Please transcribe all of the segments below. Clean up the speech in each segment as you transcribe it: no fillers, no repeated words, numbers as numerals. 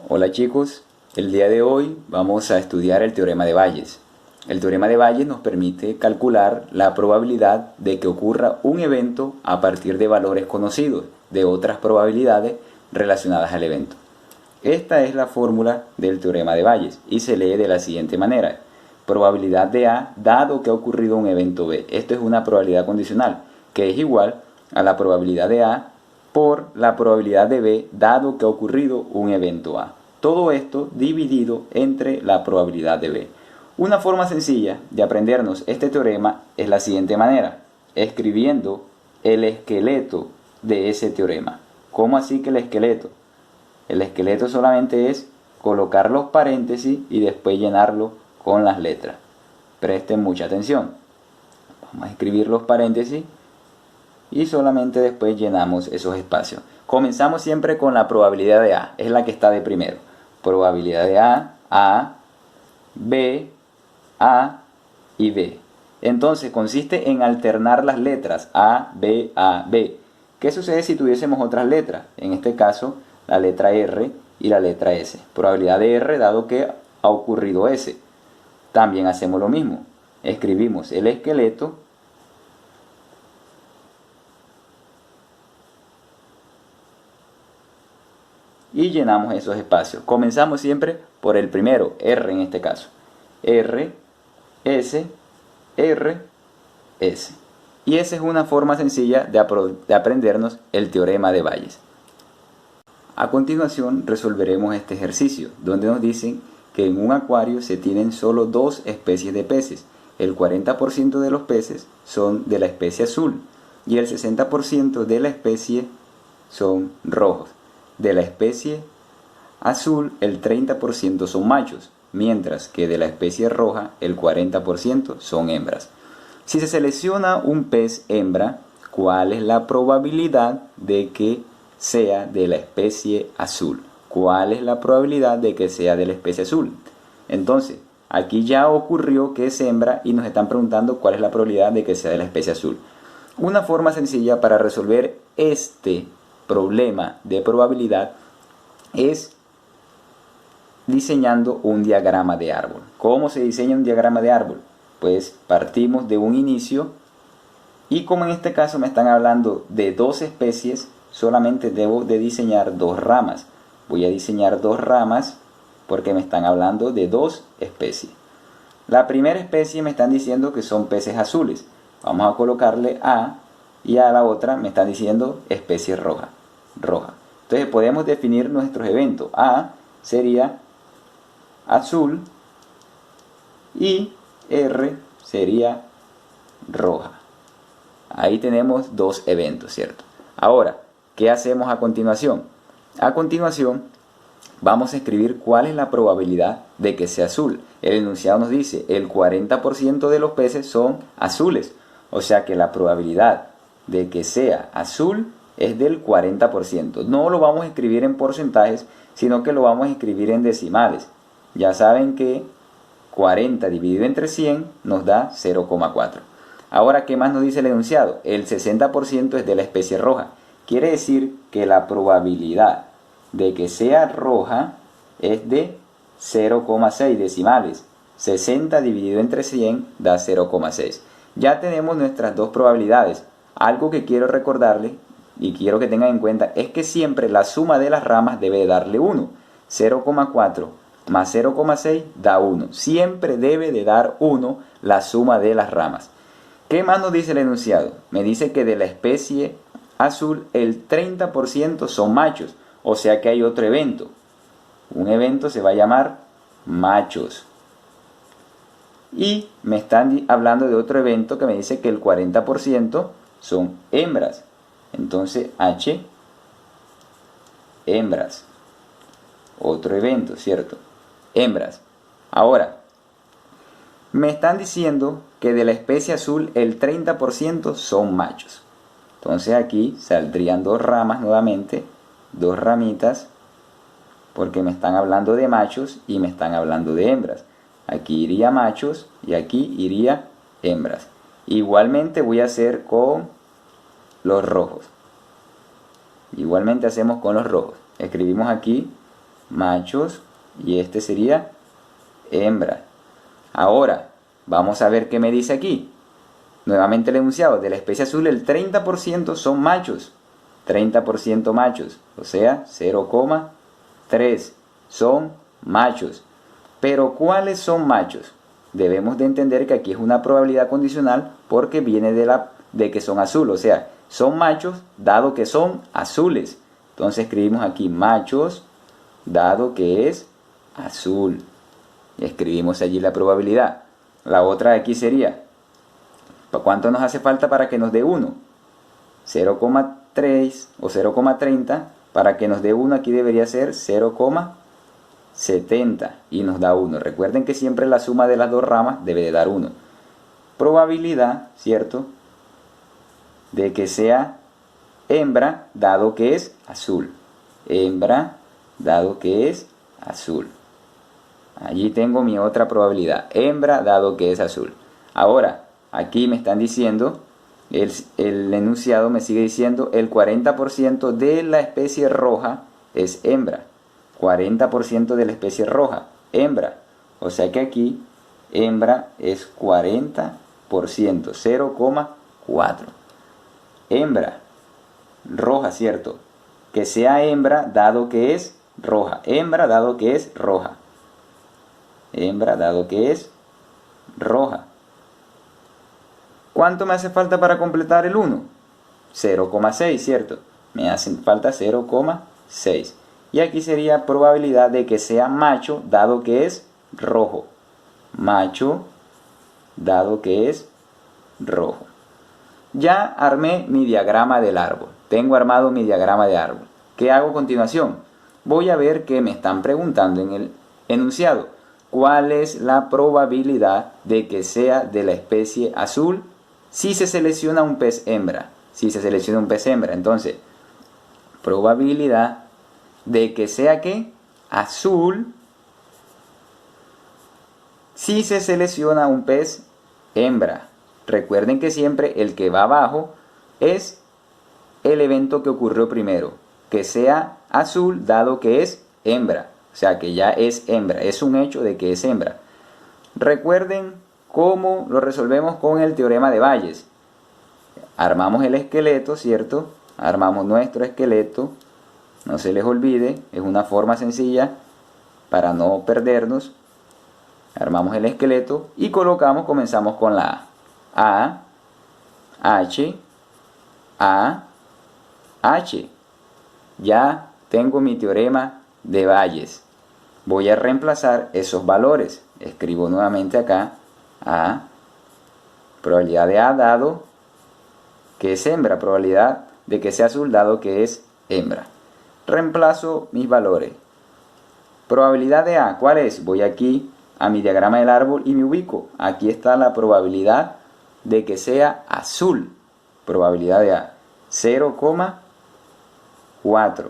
Hola chicos, el día de hoy vamos a estudiar el teorema de Bayes. El teorema de Bayes nos permite calcular la probabilidad de que ocurra un evento a partir de valores conocidos de otras probabilidades relacionadas al evento. Esta es la fórmula del teorema de Bayes y se lee de la siguiente manera. Probabilidad de A dado que ha ocurrido un evento B. Esto es una probabilidad condicional que es igual a la probabilidad de A por la probabilidad de B dado que ha ocurrido un evento A. Todo esto dividido entre la probabilidad de B. Una forma sencilla de aprendernos este teorema es la siguiente manera, escribiendo el esqueleto de ese teorema. ¿Cómo así que el esqueleto? El esqueleto solamente es colocar los paréntesis y después llenarlo con las letras. Presten mucha atención. Vamos a escribir los paréntesis y solamente después llenamos esos espacios. Comenzamos siempre con la probabilidad de A, es la que está de primero. Probabilidad de A, B, A y B. Entonces consiste en alternar las letras A, B, A, B. ¿Qué sucede si tuviésemos otras letras? En este caso, la letra R y la letra S. Probabilidad de R dado que ha ocurrido S. También hacemos lo mismo. Escribimos el esqueleto y llenamos esos espacios. Comenzamos siempre por el primero, R en este caso. R, S, R, S. Y esa es una forma sencilla de aprendernos el teorema de Bayes. A continuación resolveremos este ejercicio, donde nos dicen que en un acuario se tienen solo dos especies de peces. El 40% de los peces son de la especie azul y el 60% de la especie son rojos. De la especie azul el 30% son machos, mientras que de la especie roja el 40% son hembras. Si se selecciona un pez hembra, ¿cuál es la probabilidad de que sea de la especie azul? ¿Cuál es la probabilidad de que sea de la especie azul? Entonces, aquí ya ocurrió que es hembra y nos están preguntando cuál es la probabilidad de que sea de la especie azul. Una forma sencilla para resolver este problema de probabilidad es diseñando un diagrama de árbol. ¿Cómo se diseña un diagrama de árbol? Pues partimos de un inicio y como en este caso me están hablando de dos especies, solamente debo de diseñar dos ramas. Voy a diseñar dos ramas porque me están hablando de dos especies. La primera especie me están diciendo que son peces azules. Vamos a colocarle A y a la otra me están diciendo especie roja. Entonces podemos definir nuestros eventos. A sería azul y R sería roja. Ahí tenemos dos eventos, ¿cierto? Ahora, ¿qué hacemos a continuación? A continuación, vamos a escribir cuál es la probabilidad de que sea azul. El enunciado nos dice, el 40% de los peces son azules. O sea que la probabilidad de que sea azul es del 40%. No lo vamos a escribir en porcentajes, sino que lo vamos a escribir en decimales. Ya saben que 40 dividido entre 100 nos da 0,4. Ahora, ¿qué más nos dice el enunciado? El 60% es de la especie roja. Quiere decir que la probabilidad de que sea roja es de 0,6 decimales. 60 dividido entre 100 da 0,6. Ya tenemos nuestras dos probabilidades. Algo que quiero recordarles y quiero que tengan en cuenta es que siempre la suma de las ramas debe darle 1. 0,4 más 0,6 da 1. Siempre debe de dar 1 la suma de las ramas. ¿Qué más nos dice el enunciado? Me dice que de la especie azul el 30% son machos. O sea que hay otro evento. Un evento se va a llamar machos. Y me están hablando de otro evento que me dice que el 40% son hembras. Entonces H, hembras. Otro evento, ¿cierto? Hembras. Ahora, me están diciendo que de la especie azul el 30% son machos. Entonces aquí saldrían dos ramas nuevamente, dos ramitas, porque me están hablando de machos y me están hablando de hembras. Aquí iría machos y aquí iría hembras. Igualmente voy a hacer con los rojos. Igualmente hacemos con los rojos. Escribimos aquí machos y este sería hembra. Ahora, vamos a ver qué me dice aquí. Nuevamente el enunciado, de la especie azul el 30% son machos. 30% machos, o sea, 0,3 son machos. Pero ¿cuáles son machos? Debemos de entender que aquí es una probabilidad condicional porque viene de que son azul, o sea, son machos dado que son azules. Entonces escribimos aquí machos dado que es azul. Y escribimos allí la probabilidad. La otra de aquí sería, ¿cuánto nos hace falta para que nos dé 1? 0,3 o 0,30. Para que nos dé 1 aquí debería ser 0,70 y nos da 1. Recuerden que siempre la suma de las dos ramas debe de dar 1. Probabilidad, ¿cierto?, de que sea hembra dado que es azul. Hembra dado que es azul. Allí tengo mi otra probabilidad. Hembra dado que es azul. Ahora, aquí me están diciendo, el enunciado me sigue diciendo, el 40% de la especie roja es hembra. 40% de la especie roja, hembra. O sea que aquí, hembra es 40%, 0,4. Hembra, roja, ¿cierto? Que sea hembra dado que es roja. Hembra dado que es roja. Hembra dado que es roja. ¿Cuánto me hace falta para completar el 1? 0,6, ¿cierto? Me hace falta 0,6. Y aquí sería probabilidad de que sea macho dado que es rojo. Macho dado que es rojo. Ya armé mi diagrama del árbol. Tengo armado mi diagrama de árbol. ¿Qué hago a continuación? Voy a ver qué me están preguntando en el enunciado. ¿Cuál es la probabilidad de que sea de la especie azul si se selecciona un pez hembra? Si se selecciona un pez hembra, entonces, probabilidad de que sea ¿qué? Azul si se selecciona un pez hembra. Recuerden que siempre el que va abajo es el evento que ocurrió primero. Que sea azul dado que es hembra. O sea que ya es hembra. Es un hecho de que es hembra. Recuerden cómo lo resolvemos con el teorema de Bayes. Armamos el esqueleto, ¿cierto? Armamos nuestro esqueleto. No se les olvide, es una forma sencilla para no perdernos. Armamos el esqueleto y comenzamos con la A. A, H, A, H. Ya tengo mi teorema de Bayes. Voy a reemplazar esos valores. Escribo nuevamente acá A, probabilidad de A dado que es hembra, probabilidad de que sea azul dado que es hembra. Reemplazo mis valores. Probabilidad de A, ¿cuál es? Voy aquí a mi diagrama del árbol y me ubico. Aquí está la probabilidad de que sea azul. Probabilidad de A, 0,4.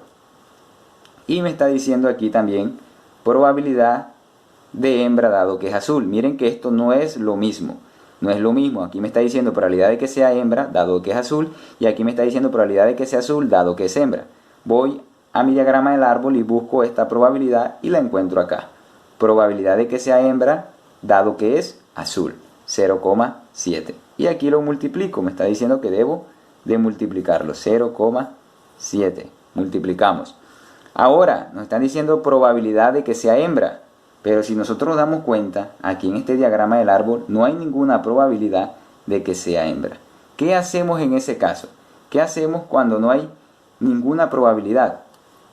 Y me está diciendo aquí también probabilidad de hembra dado que es azul. Miren que esto no es lo mismo. No es lo mismo. Aquí me está diciendo probabilidad de que sea hembra dado que es azul. Y aquí me está diciendo probabilidad de que sea azul dado que es hembra. Voy a mi diagrama del árbol y busco esta probabilidad y la encuentro acá. Probabilidad de que sea hembra dado que es azul. 0,7. Y aquí lo multiplico. Me está diciendo que debo de multiplicarlo. 0,7. Multiplicamos. Ahora nos están diciendo probabilidad de que sea hembra. Pero si nosotros nos damos cuenta, aquí en este diagrama del árbol no hay ninguna probabilidad de que sea hembra. ¿Qué hacemos en ese caso? ¿Qué hacemos cuando no hay ninguna probabilidad?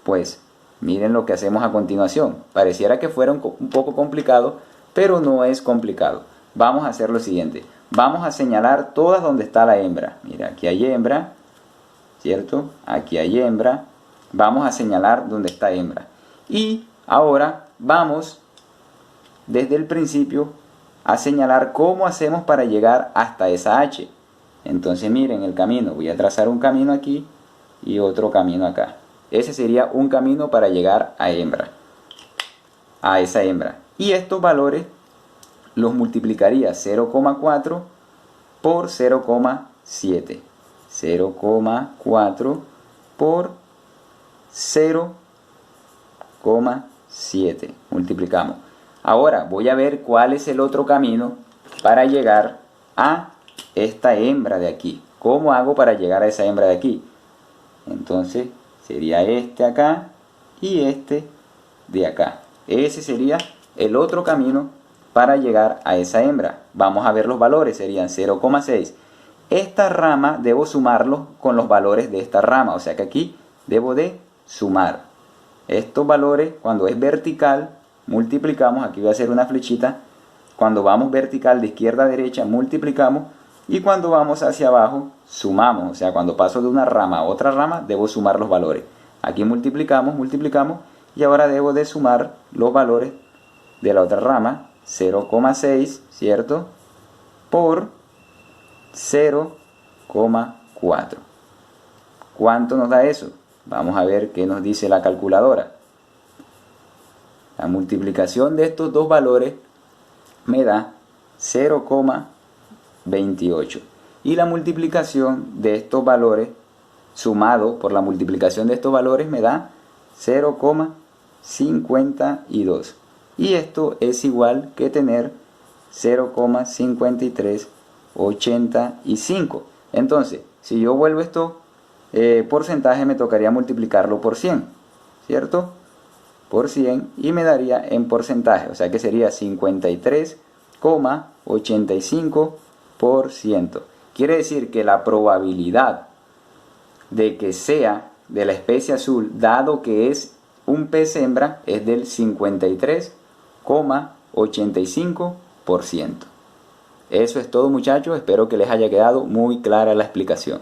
Pues miren lo que hacemos a continuación. Pareciera que fuera un poco complicado, pero no es complicado. Vamos a hacer lo siguiente. Vamos a señalar todas donde está la hembra. Mira, aquí hay hembra, ¿cierto? Aquí hay hembra. Vamos a señalar donde está hembra. Y ahora vamos desde el principio a señalar cómo hacemos para llegar hasta esa H. Entonces miren el camino. Voy a trazar un camino aquí y otro camino acá. Ese sería un camino para llegar a hembra. A esa hembra. Y estos valores los multiplicaría 0,4 por 0,7. 0,4 por 0,7. 7. Multiplicamos. Ahora voy a ver cuál es el otro camino para llegar a esta hembra de aquí. ¿Cómo hago para llegar a esa hembra de aquí? Entonces sería este acá y este de acá. Ese sería el otro camino para llegar a esa hembra. Vamos a ver los valores, serían 0,6. Esta rama debo sumarlo con los valores de esta rama, o sea que aquí debo de sumar. Estos valores, cuando es vertical, multiplicamos, aquí voy a hacer una flechita, cuando vamos vertical de izquierda a derecha, multiplicamos, y cuando vamos hacia abajo, sumamos, o sea, cuando paso de una rama a otra rama, debo sumar los valores. Aquí multiplicamos, y ahora debo de sumar los valores de la otra rama, 0,6, ¿cierto? Por 0,4. ¿Cuánto nos da eso? Vamos a ver qué nos dice la calculadora. La multiplicación de estos dos valores me da 0,28. Y la multiplicación de estos valores, sumado por la multiplicación de estos valores, me da 0,52. Y esto es igual que tener 0,5385. Entonces, si yo vuelvo esto porcentaje, me tocaría multiplicarlo por 100, ¿cierto? Por 100 y me daría en porcentaje, o sea que sería 53,85%. Quiere decir que la probabilidad de que sea de la especie azul, dado que es un pez hembra, es del 53,85%. Eso es todo, muchachos, espero que les haya quedado muy clara la explicación.